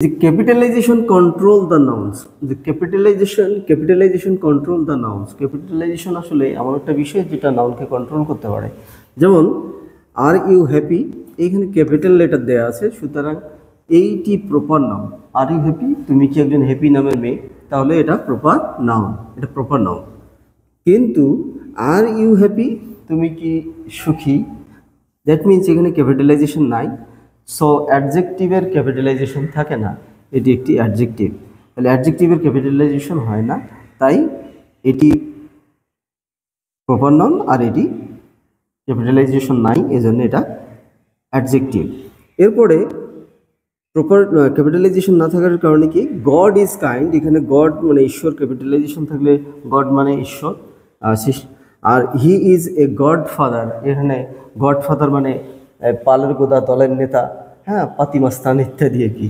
The capitalization control the nouns. The capitalization control the nouns. Capitalization আসলে এমন একটা বিষয় যেটা নাউনকে কন্ট্রোল করতে পারে। যেমন আর ইউ হ্যাপি, এইখানে ক্যাপিটাল লেটার দেয়া আছে, সুতরাং এইটি proper noun. Are you happy, তুমি কি একজন হ্যাপি নামের মেয়ে, তাহলে এটা প্রপার নাউন, এটা প্রপার নাউন। কিন্তু আর ইউ হ্যাপি, তুমি কি সুখী, দ্যাট মিনস এখানে ক্যাপিটালাইজেশন নাই। সো অ্যাডজেক্টিভের ক্যাপিটালাইজেশন থাকে না, এটি একটি অ্যাডজেক্টিভ, তাহলে অ্যাডজেক্টিভের ক্যাপিটালাইজেশন হয় না, তাই এটি প্রপার নাউন আর এটি ক্যাপিটালাইজেশন নাই, এজন্য এটা অ্যাডজেক্টিভ। এরপরে প্রপার ক্যাপিটালাইজেশন না থাকার কারণে কি, গড ইজ কাইন্ড, এখানে গড মানে ঈশ্বর, ক্যাপিটালাইজেশন থাকলে গড মানে ঈশ্বর, আর he is a godfather, এখানে গড ফাদার মানে পালের গোদা, দলের নেতা, হ্যাঁ, পাতিমাস্তান ইত্যাদি আর কি।